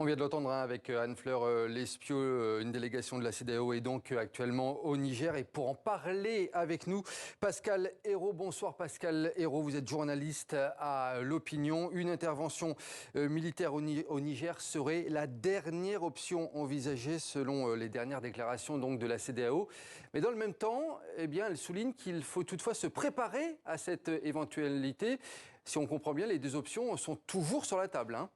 On vient de l'entendre avec Anne-Fleur Lespio, une délégation de la CEDEAO est donc actuellement au Niger. Et pour en parler avec nous, Pascal Hérault. Bonsoir Pascal Hérault, vous êtes journaliste à l'Opinion. Une intervention militaire au Niger serait la dernière option envisagée selon les dernières déclarations donc de la CEDEAO. Mais dans le même temps, eh bien, elle souligne qu'il faut toutefois se préparer à cette éventualité. Si on comprend bien, les deux options sont toujours sur la table, hein.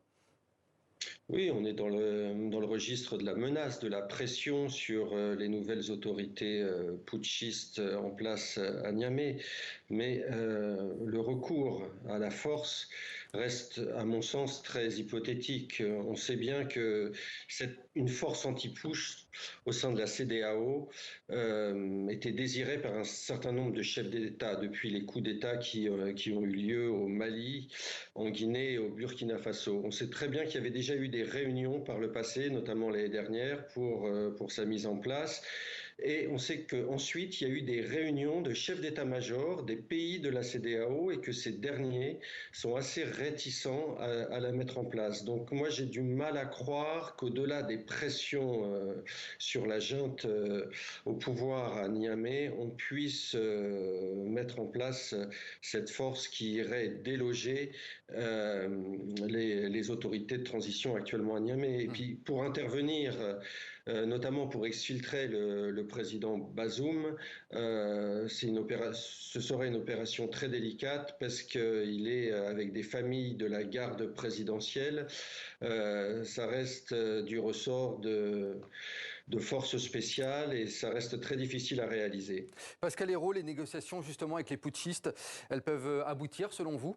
Oui, on est dans le registre de la menace, de la pression sur les nouvelles autorités putschistes en place à Niamey. Mais le recours à la force reste, à mon sens, très hypothétique. On sait bien que une force anti-push au sein de la CEDEAO était désirée par un certain nombre de chefs d'État depuis les coups d'État qui ont eu lieu au Mali, en Guinée et au Burkina Faso. On sait très bien qu'il y avait déjà eu des réunions par le passé, notamment l'année dernière, pour sa mise en place. Et on sait qu'ensuite, il y a eu des réunions de chefs d'état-major des pays de la CEDEAO et que ces derniers sont assez réticents à la mettre en place. Donc moi, j'ai du mal à croire qu'au-delà des pressions sur la junte au pouvoir à Niamey, on puisse mettre en place cette force qui irait déloger les autorités de transition actuellement à Niamey. Et puis pour intervenir, notamment pour exfiltrer le président Bazoum, ce serait une opération très délicate parce qu'il est avec des familles de la garde présidentielle. Ça reste du ressort de forces spéciales et ça reste très difficile à réaliser. Pascal Hérault, les négociations justement avec les putschistes, elles peuvent aboutir selon vous ?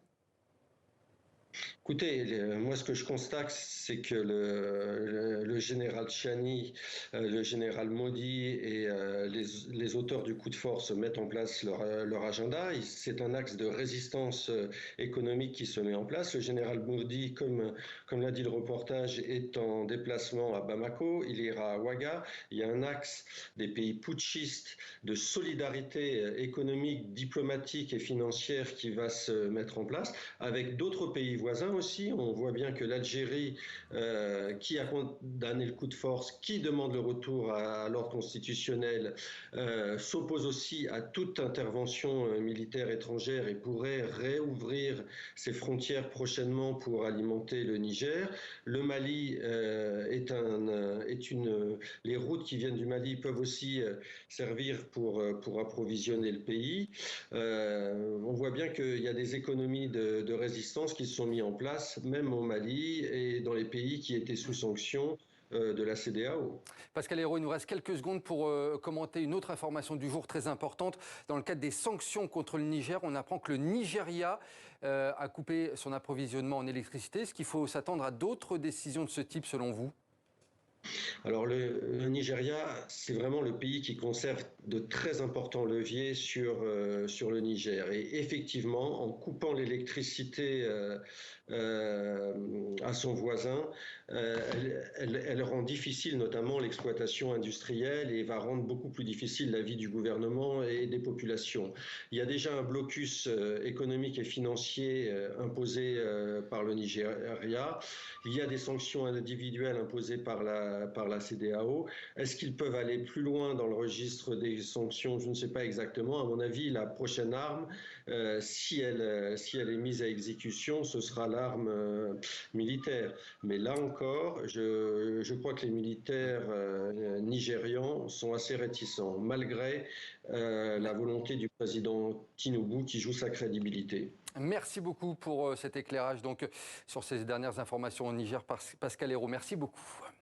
Écoutez, moi ce que je constate, c'est que le général Tchiani, le général Modi et les auteurs du coup de force mettent en place leur agenda. C'est un axe de résistance économique qui se met en place. Le général Modi, comme l'a dit le reportage, est en déplacement à Bamako. Il ira à Ouaga. Il y a un axe des pays putschistes de solidarité économique, diplomatique et financière qui va se mettre en place avec d'autres pays voisins aussi. On voit bien que l'Algérie, qui a condamné le coup de force, qui demande le retour à l'ordre constitutionnel, s'oppose aussi à toute intervention militaire étrangère et pourrait réouvrir ses frontières prochainement pour alimenter le Niger. Le Mali les routes qui viennent du Mali peuvent aussi servir pour approvisionner le pays. On voit bien qu'il y a des économies de résistance qui se sont mises en place, même au Mali et dans les pays qui étaient sous sanction de la CEDEAO. Pascal Hérault, il nous reste quelques secondes pour commenter une autre information du jour très importante. Dans le cadre des sanctions contre le Niger, on apprend que le Nigeria a coupé son approvisionnement en électricité. Est-ce qu'il faut s'attendre à d'autres décisions de ce type selon vous ? Alors le Nigeria, c'est vraiment le pays qui conserve de très importants leviers sur le Niger. Et effectivement, en coupant l'électricité à son voisin, elle rend difficile notamment l'exploitation industrielle et va rendre beaucoup plus difficile la vie du gouvernement et des populations. Il y a déjà un blocus économique et financier imposé par le Nigeria. Il y a des sanctions individuelles imposées par la CEDEAO. Est-ce qu'ils peuvent aller plus loin dans le registre des sanctions? Je ne sais pas exactement. À mon avis, la prochaine arme, si elle est mise à exécution, ce sera l'arme militaire. Mais là encore, je crois que les militaires nigérians sont assez réticents, malgré la volonté du président Tinubu qui joue sa crédibilité. Merci beaucoup pour cet éclairage donc, sur ces dernières informations au Niger. Pascal Hérault, merci beaucoup.